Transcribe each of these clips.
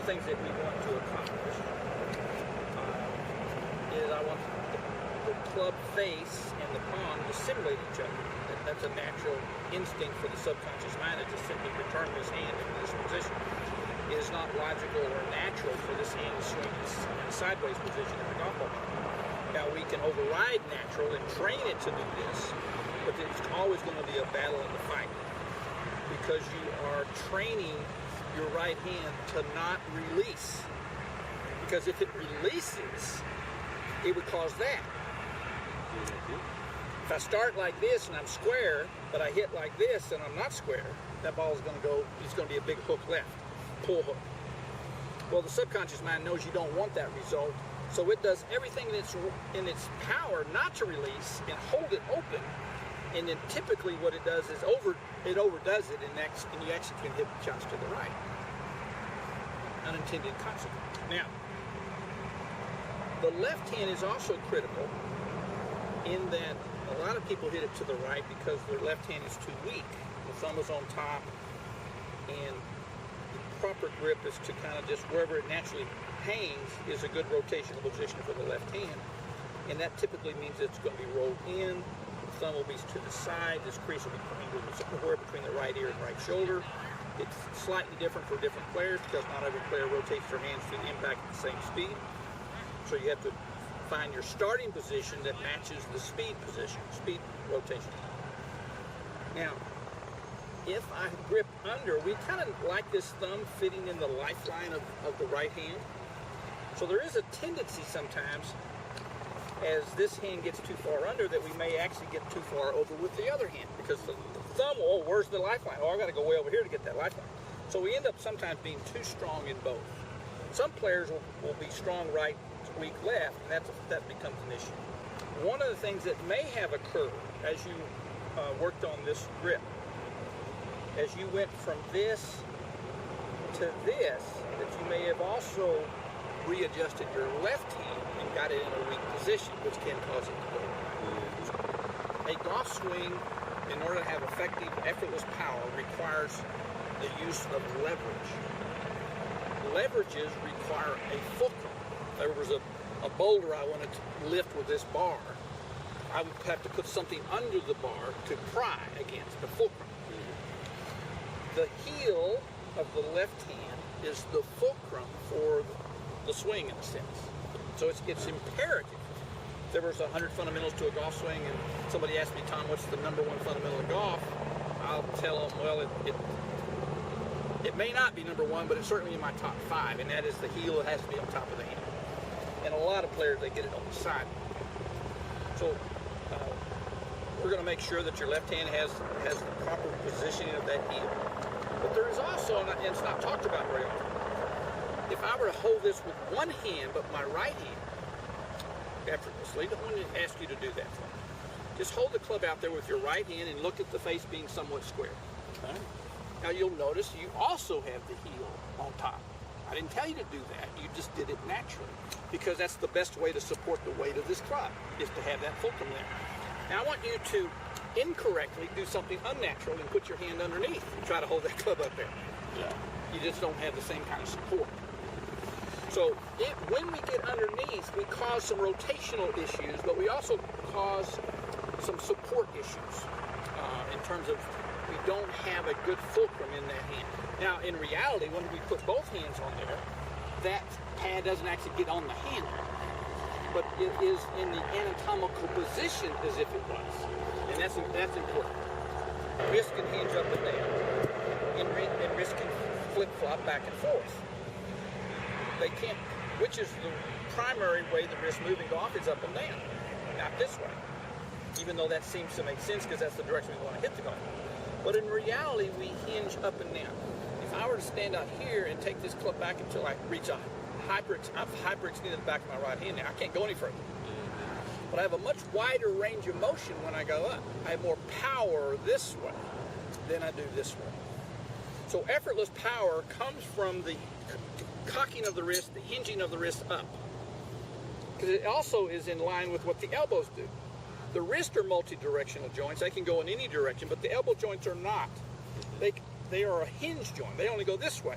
the things that we want to accomplish is I want the club face and the palm to simulate each other. That's a natural instinct for the subconscious mind, to just simply return this hand in this position. It is not logical or natural for this hand to swing in a sideways position in the golf ball. Now we can override natural and train it to do this, but it's always going to be a battle in the fight because you are training your right hand to not release. Because if it releases, it would cause that. If I start like this and I'm square, but I hit like this and I'm not square, that ball is going to go, it's going to be a big hook left, pull hook. Well, the subconscious mind knows you don't want that result, so it does everything that's in its power not to release and hold it open. And then typically what it does is it overdoes it, and you actually can hit shots to the right. Unintended consequence. Now, the left hand is also critical in that a lot of people hit it to the right because their left hand is too weak. The thumb is on top, and the proper grip is to kind of just wherever it naturally hangs is a good rotational position for the left hand. And that typically means it's going to be rolled in, the thumb will be to the side, this crease will be somewhere between the right ear and right shoulder. It's slightly different for different players because not every player rotates their hands to the impact at the same speed. So you have to find your starting position that matches the speed position, speed rotation. Now, if I grip under, we kind of like this thumb fitting in the lifeline of the right hand. So there is a tendency sometimes, as this hand gets too far under, that we may actually get too far over with the other hand because the thumb, oh, where's the lifeline? Oh, I got to go way over here to get that lifeline. So we end up sometimes being too strong in both. Some players will be strong right, weak left, and that becomes an issue. One of the things that may have occurred as you worked on this grip, as you went from this to this, that you may have also readjusted your left hand and got it in a weak position, which can cause it to go. A golf swing, in order to have effective, effortless power, requires the use of leverage. Leverages require a fulcrum. If there was a boulder I wanted to lift with this bar, I would have to put something under the bar to pry against the fulcrum. The heel of the left hand is the fulcrum for the swing, in a sense. So it's imperative. If there was 100 fundamentals to a golf swing and somebody asked me, Tom, what's the number one fundamental in golf? I'll tell them, well, it may not be number one, but it's certainly in my top 5, and that is the heel. It has to be on top of the hand. And a lot of players, they get it on the side. So we're going to make sure that your left hand has the proper positioning of that heel. But there is also, and it's not talked about very often, if I were to hold this with one hand, but my right hand, effortlessly, I want to ask you to do that for me. Just hold the club out there with your right hand and look at the face being somewhat square. Okay. Now you'll notice you also have the heel on top. I didn't tell you to do that. You just did it naturally because that's the best way to support the weight of this club, is to have that fulcrum there. Now I want you to incorrectly do something unnatural and put your hand underneath and try to hold that club up there. Yeah. You just don't have the same kind of support. So when we get underneath, we cause some rotational issues, but we also cause some support issues in terms of we don't have a good fulcrum in that hand. Now, in reality, when we put both hands on there, that pad doesn't actually get on the handle, but it is in the anatomical position as if it was, and that's important. Wrist can hinge up and down, and wrist can flip-flop back and forth. They can't, which is the primary way the wrist moving golf is up and down, not this way, even though that seems to make sense because that's the direction we want to hit the golf. But in reality, we hinge up and down. If I were to stand out here and take this club back until I reach I've hyper-extended the back of my right hand now, I can't go any further. But I have a much wider range of motion when I go up. I have more power this way than I do this way. So effortless power comes from the cocking of the wrist, the hinging of the wrist up. Because it also is in line with what the elbows do. The wrists are multi-directional joints. They can go in any direction, but the elbow joints are not. They are a hinge joint. They only go this way.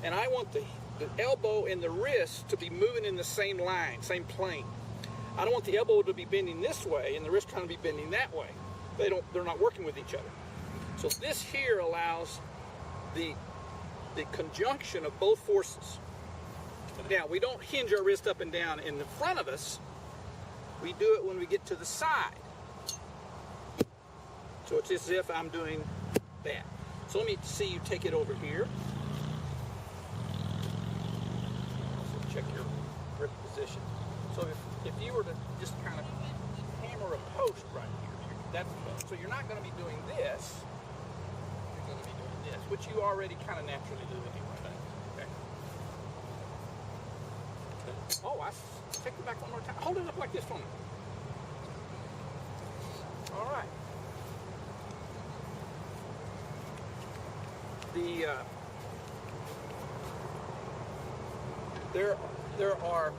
And I want the the elbow and the wrist to be moving in the same line, same plane. I don't want the elbow to be bending this way and the wrist kind of be bending that way. They're not working with each other. So this here allows the conjunction of both forces. Now, we don't hinge our wrist up and down in the front of us. We do it when we get to the side. So it's as if I'm doing that. So let me see you take it over here. Also check your grip position. So if you were to just kind of hammer a post right here, so you're not going to be doing this. You're going to be doing this, which you already kind of naturally do anyway. Okay. Oh, take it back one more time. Hold it up like this for me. All right. There are,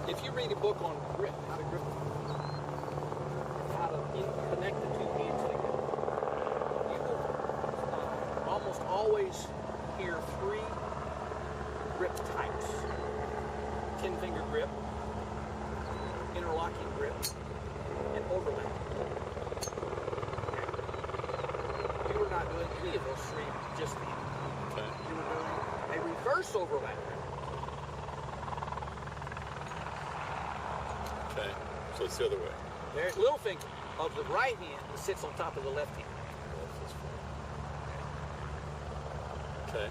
if you read a book on grip, how to grip, how to connect the two hands together, you will almost always hear three grip types: 10-finger grip, interlocking grip, and overlap. You were not doing any of those three just then. Okay. You were doing a reverse overlap. Okay, so it's the other way. There's little finger of the right hand that sits on top of the left hand. Okay.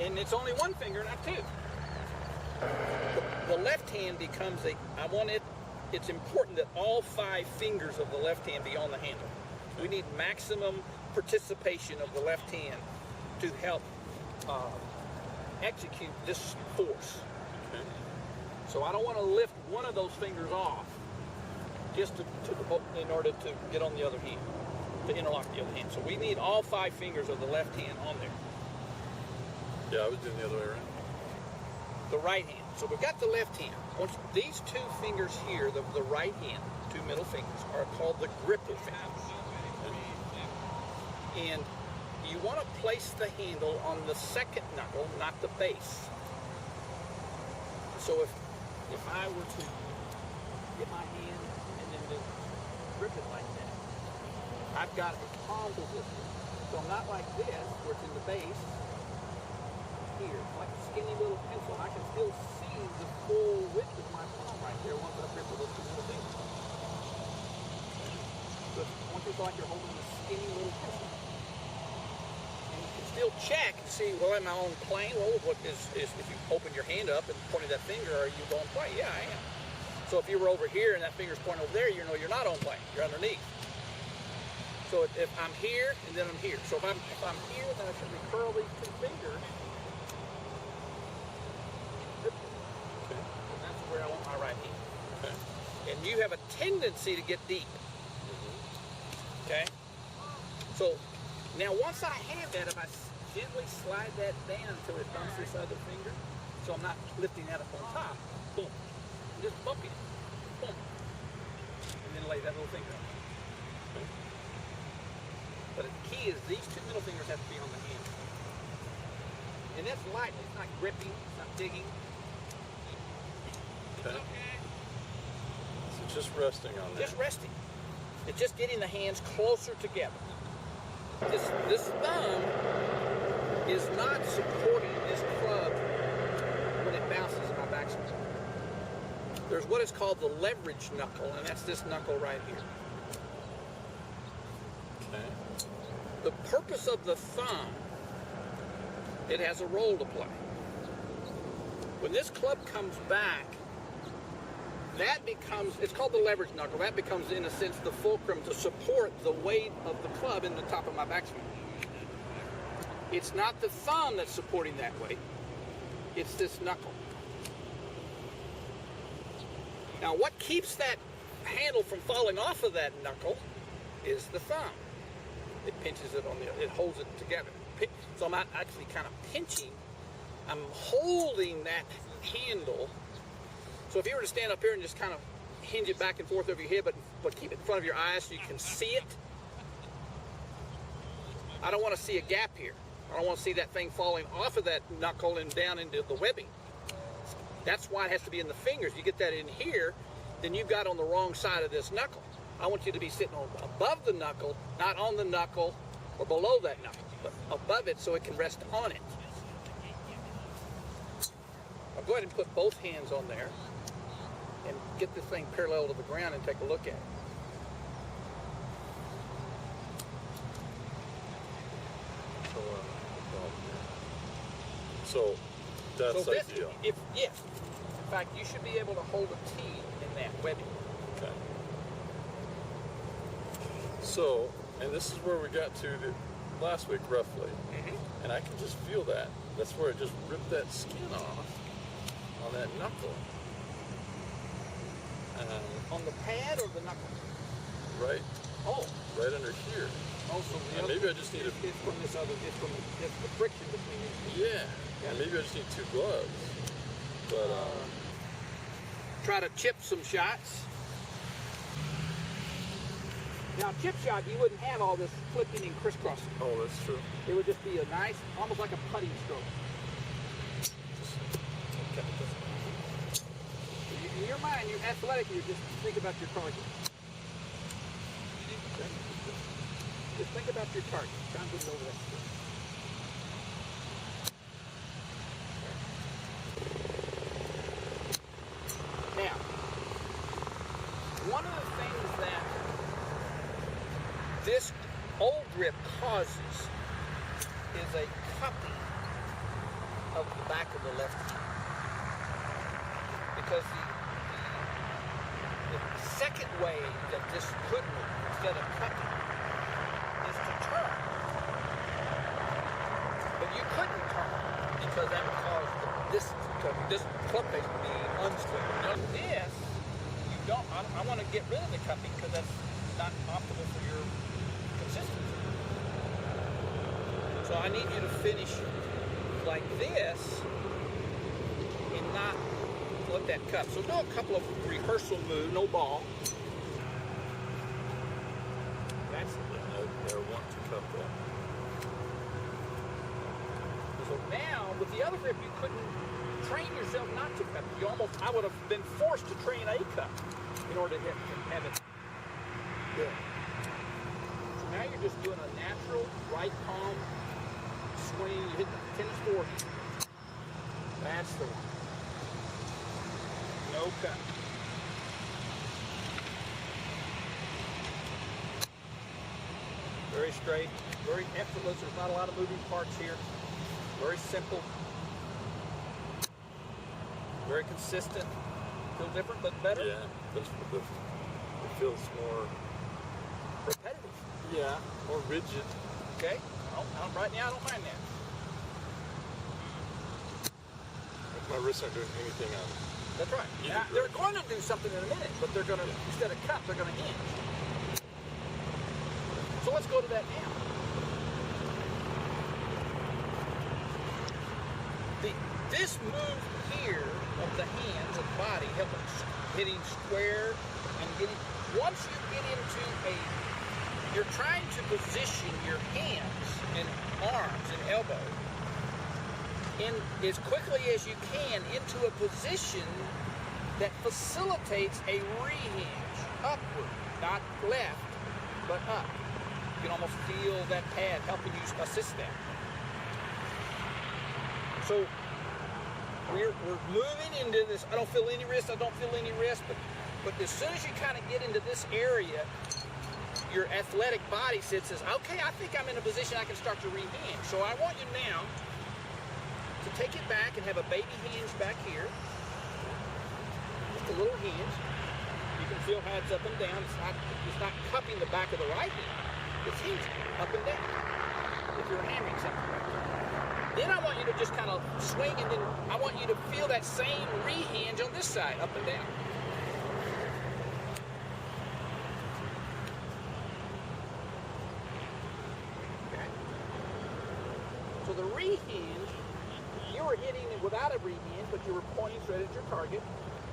And it's only one finger, not two. The left hand becomes it's important that all 5 fingers of the left hand be on the handle. Okay. We need maximum participation of the left hand to help execute this force. Okay. So I don't want to lift one of those fingers off just in order to get on the other hand, to interlock the other hand. So we need all 5 fingers of the left hand on there. Yeah, I was doing the other way around. The right hand. So we've got the left hand. Once these 2 fingers here, the right hand, 2 middle fingers, are called the gripper fingers. And you want to place the handle on the second knuckle, not the base. So if I were to get my hand and then just grip it like that, I've got a palm position. So I'm not like this, where it's in the base. Here, it's like a skinny little pencil. I can still see the full width of my palm right there once I grip with those 2 middle fingers. So once you feel like you're holding a skinny little pencil. And you can still check and see, well, am I on plane? Well, what is if you open your hand up and pointing that finger, are you going plane? Yeah, I am. So if you were over here and that finger's pointing over there, you know you're not on plane. You're underneath. So if I'm here and then I'm here. So if I'm here, then I should curl these 2 fingers. Okay. And that's where I want my right hand. Okay. And you have a tendency to get deep. Okay? So now once I have that, if I gently slide that down until it bumps this other finger, so I'm not lifting that up on top, boom. I'm just bumping it. Boom. And then lay that little finger on. Okay. But the key is these 2 middle fingers have to be on the hand. And that's light. It's not gripping. It's not digging. Okay. So just resting on that. Just resting. It's just getting the hands closer together. This thumb is not supporting this club when it bounces in my backswing. There's what is called the leverage knuckle, and that's this knuckle right here. Okay. The purpose of the thumb, it has a role to play. When this club comes back, that becomes, it's called the leverage knuckle, that becomes in a sense the fulcrum to support the weight of the club in the top of my backswing. It's not the thumb that's supporting that weight, it's this knuckle. Now what keeps that handle from falling off of that knuckle is the thumb. It pinches it on it holds it together. So I'm not actually kind of pinching, I'm holding that handle. So if you were to stand up here and just kind of hinge it back and forth over your head, but keep it in front of your eyes so you can see it. I don't want to see a gap here. I don't want to see that thing falling off of that knuckle and down into the webbing. That's why it has to be in the fingers. You get that in here, then you've got on the wrong side of this knuckle. I want you to be sitting on above the knuckle, not on the knuckle or below that knuckle, but above it so it can rest on it. I'll go ahead and put both hands on there and get this thing parallel to the ground and take a look at it. So that's So this, ideal. Yes. In fact, you should be able to hold a T in that webbing. Okay. So, and this is where we got to last week roughly. Mm-hmm. And I can just feel that. That's where it just ripped that skin off on that knuckle. On the pad or the knuckle? Right, Oh. right under here. Also, And maybe I just need to. It's from this other. It's from the friction between these two. Yeah. And maybe I just need 2 gloves. But Try to chip some shots. Now, chip shot, you wouldn't have all this flipping and crisscrossing. oh, that's true. It would just be a nice, almost like a putting stroke. In your mind, you're athletic, you just think about your target. Okay? Just think about your target. Try and move over that stroke. Now, one of the things that this old grip causes is a cupping of the back of the left hand. Because the second way that this could move, instead of cupping, is to turn. But you couldn't turn because that would cause this club face to be unsquare. Now this, you don't, I want to get rid of the cupping because that's not optimal for your consistency. So I need you to finish like this and not let that cup. So do a couple of rehearsal moves, no ball. That's it. I want to cup that. So now, with the other grip, you couldn't train yourself not to cup. You almost, I would have been forced to train a cup in order to have it good. So now you're just doing a natural right palm swing. You hit the tennis forehand. That's the one. No cut. Very straight, very effortless. There's not a lot of moving parts here. Very simple. Very consistent. Feel different, but better. Yeah, it feels more. Repetitive. Yeah, more rigid. Okay. Right now, I don't mind that. My wrists aren't doing anything on. That's right. Now, they're going to do something in a minute, but they're going to, instead of cut, they're going to hinge. So let's go to that now. This move here of the hands and body, helping hitting square and getting, once you get into you're trying to position your hands and arms and elbows in as quickly as you can into a position that facilitates a rehinge upward, not left, but up. You can almost feel that pad helping you assist that. So we're moving into this. I don't feel any wrist. I don't feel any wrist. But as soon as you kind of get into this area, your athletic body says, okay, I think I'm in a position I can start to rehinge. So I want you now to take it back and have a baby hinge back here. Just a little hinge. You can feel how it's up and down. It's not cupping the back of the right hand. It's hinging up and down. If you're hammering something right there. Then I want you to just kind of swing, and then I want you to feel that same rehinge on this side, up and down. Okay. So the rehinge, you were hitting it without a rehinge, but you were pointing straight at your target.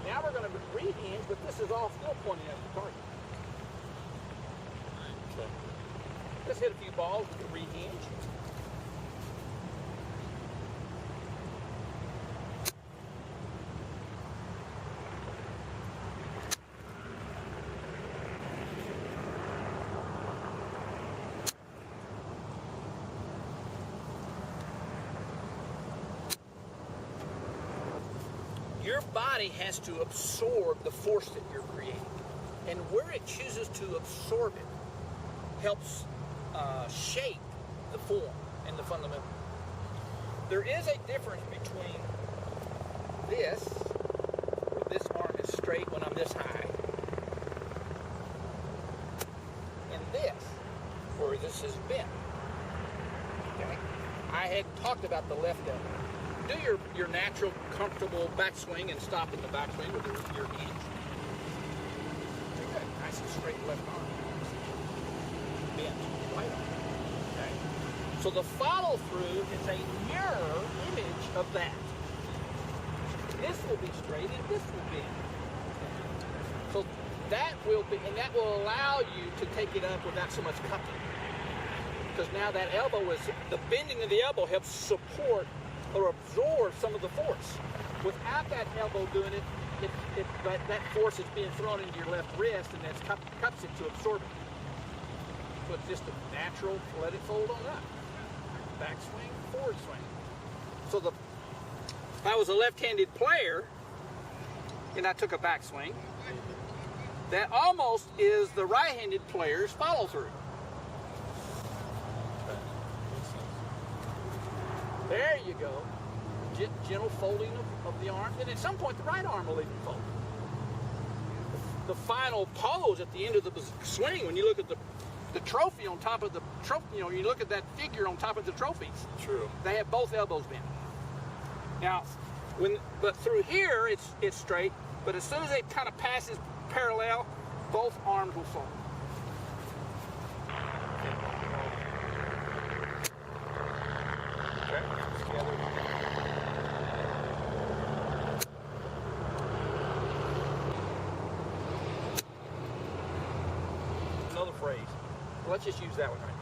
Now we're going to rehinge, but this is all still pointing at the target. Okay. Let's hit a few balls with the rehinge. your body has to absorb the force that you're creating. And where it chooses to absorb it helps shape the form and the fundamental. There is a difference between this, where this arm is straight when I'm this high, and this, where this is bent. Okay? I had talked about the left elbow. Do your natural, comfortable backswing and stop in the backswing with your hinge. Very good. Nice and straight left arm. Bent right arm. Okay. So the follow through is a mirror image of that. This will be straight and this will bend. So that will be, and that will allow you to take it up without so much cupping. Because now that elbow is, the bending of the elbow helps support or absorb some of the force. Without that elbow doing it, that force is being thrown into your left wrist and that cups it to absorb it. So it's just a natural, let it fold on up. Back swing, forward swing. So if I was a left-handed player and I took a backswing, that almost is the right-handed player's follow through. There you go. Gentle folding of the arm. And at some point, the right arm will even fold. The final pose at the end of the swing, when you look at the trophy on top of the trophy, you look at that figure on top of the trophies. True. They have both elbows bent. Now, but through here, it's straight. But as soon as it kind of passes parallel, both arms will fold. Another phrase. Let's just use that one right now.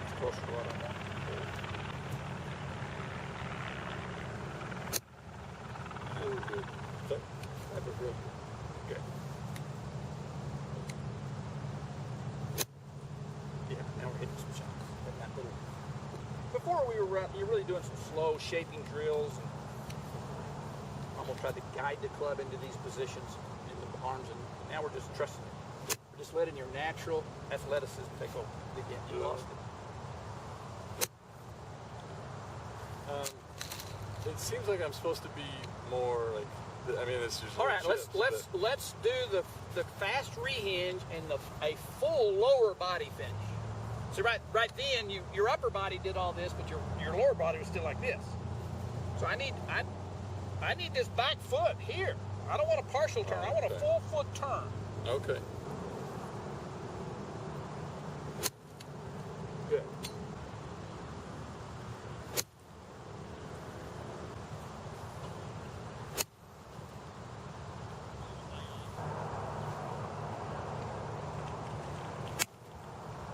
It's close to what I want. Really good. That was real good. Okay. Yeah, now we're hitting some shots. Before we were you're really doing some slow shaping drills. And I'm going to try to guide the club into these positions in the arms, and now we're just trusting it. We're just letting your natural athleticism take over. Again, you lost it. It seems like I'm supposed to be more like. I mean, it's usually. All right, let's do the fast rehinge and a full lower body finish. So right then your upper body did all this, but your lower body was still like this. So I need this back foot here. I don't want a partial turn. I want a full foot turn. Okay. Good.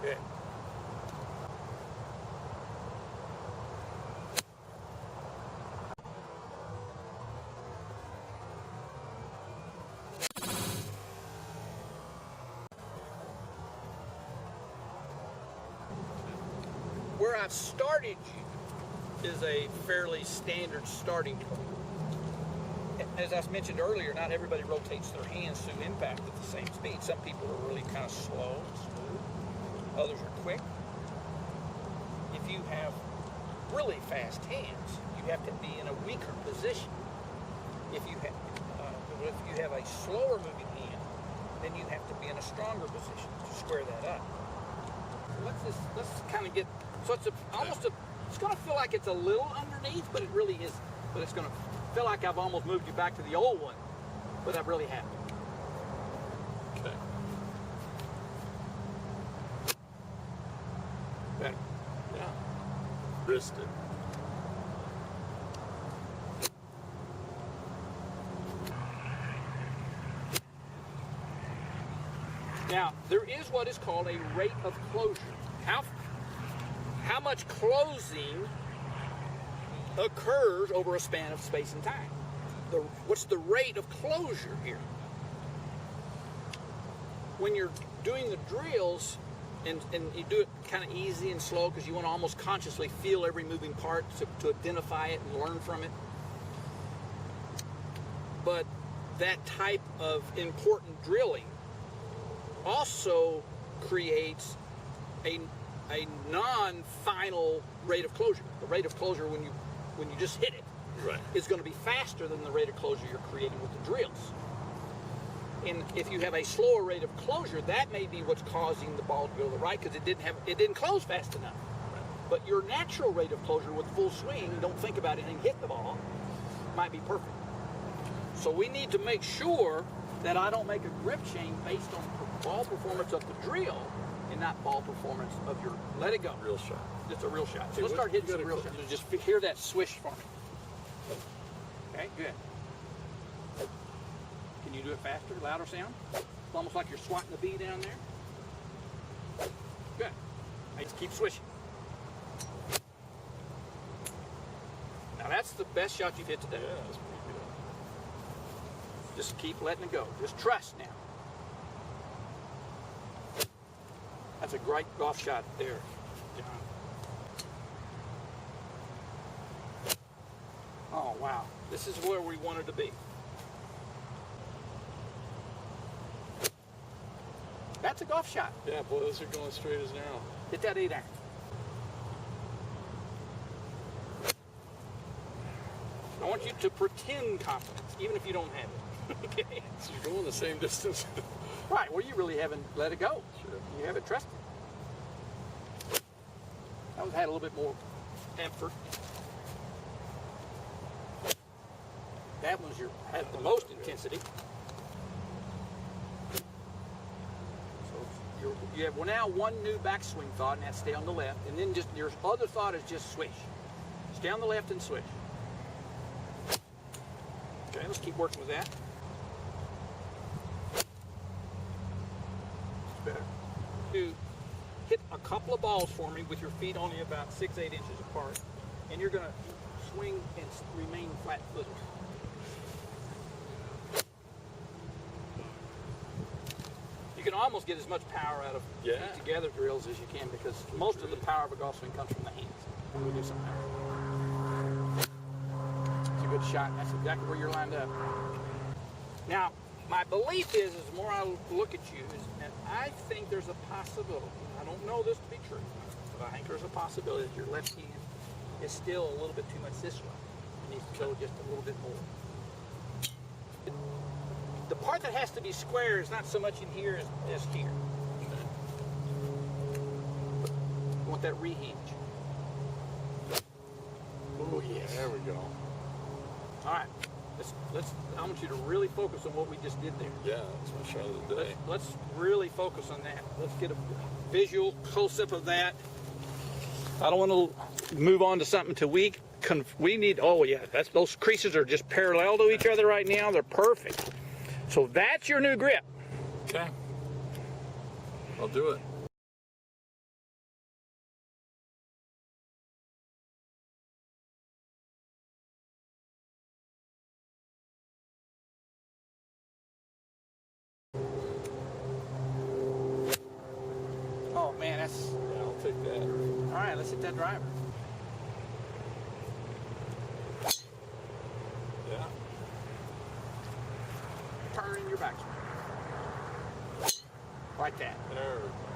Good. Where I've started you is a fairly standard starting point. As I mentioned earlier, not everybody rotates their hands through impact at the same speed. Some people are really kind of slow and smooth. Others are quick. If you have really fast hands, you have to be in a weaker position. If you have a slower moving hand, then you have to be in a stronger position to square that up. Let's kind of get. So it's it's going to feel like it's a little underneath, but it really is. But it's going to feel like I've almost moved you back to the old one, but I really haven't. Okay. Better. Yeah. Wristed. Now, there is what is called a rate of closure. How much closing occurs over a span of space and time? What's the rate of closure here? When you're doing the drills, and you do it kind of easy and slow because you want to almost consciously feel every moving part to identify it and learn from it. But that type of important drilling also creates a non-final rate of closure. The rate of closure when you just hit it is going to be faster than the rate of closure you're creating with the drills. And if you have a slower rate of closure, that may be what's causing the ball to go to the right because it didn't close fast enough. But your natural rate of closure with full swing, don't think about anything, hit the ball, might be perfect. So we need to make sure that I don't make a grip change based on ball performance of the drill and not ball performance of your let it go. Real shot. It's a real shot. So let's start hitting some real shots. Just hear that swish for me. Okay, good. Can you do it faster, louder sound? It's almost like you're swatting the bee down there. Good. Now just keep swishing. Now that's the best shot you've hit today. Yeah, that's pretty good. Just keep letting it go. Just trust now. That's a great golf shot there, John. Oh, wow. This is where we wanted to be. That's a golf shot. Yeah, boy, those are going straight as an arrow. Hit that 8 iron. I want you to pretend confidence, even if you don't have it. Okay? So you're going the same distance. Right, well, you really haven't let it go. Sure. You haven't trusted. That was had a little bit more effort. That one's had the most intensity. So you have now one new backswing thought, and that's stay on the left. And then just your other thought is just swish. Stay on the left and swish. Okay, let's keep working with that. It's better. You hit a couple of balls for me with your feet only about 6-8 inches apart, and you're going to swing and remain flat-footed. You can almost get as much power out of feet together drills as you can because most of the power of a golf swing comes from the hands. We do something else. It's a good shot. That's exactly where you're lined up. Now, my belief is the more I look at you, is that I think there's a possibility. I don't know this to be true, but I think there's a possibility that your left hand is still a little bit too much this way. It needs to go just a little bit more. The part that has to be square is not so much in here as here. You want that rehinge. Oh yeah, there we go. All right, I want you to really focus on what we just did there. Yeah, that's my shot of the day. Let's really focus on that. Let's get a visual close-up of that. I don't want to move on to something till we need. Oh yeah, those creases are just parallel to each other right now. They're perfect. So that's your new grip. Okay. I'll do it. Oh man, that's... Yeah, I'll take that. All right, let's hit that driver. Yeah. Turn in your backswing. Like that. There we go.